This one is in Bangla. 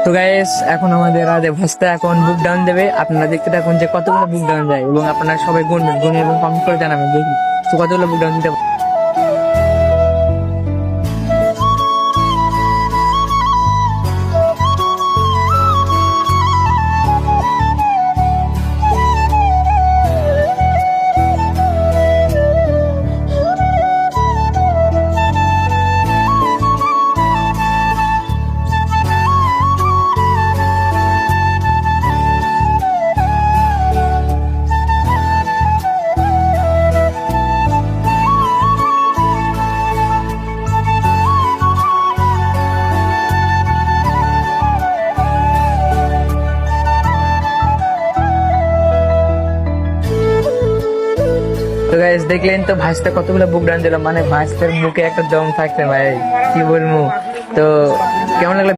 তো গাইস এখন আমাদের রাধে ভাস্তা এখন বুক ডাউন দেবে। আপনারা দেখতে থাকুন যে কতগুলো বুক ডাউন যায় এবং আপনারা সবাই গুনবেন, গুনে এবং কমেন্ট করে জানাবেন দেখি তো কতগুলো বুক ডাউন দিতে পারে। তো গাইস দেখলেন তো ভাইস্তা কতগুলো বুক ডাউন দিল, মানে ভাইস্তার মুখে একটা দম থাকছে ভাই, কি বলবো। তো কেমন লাগলো?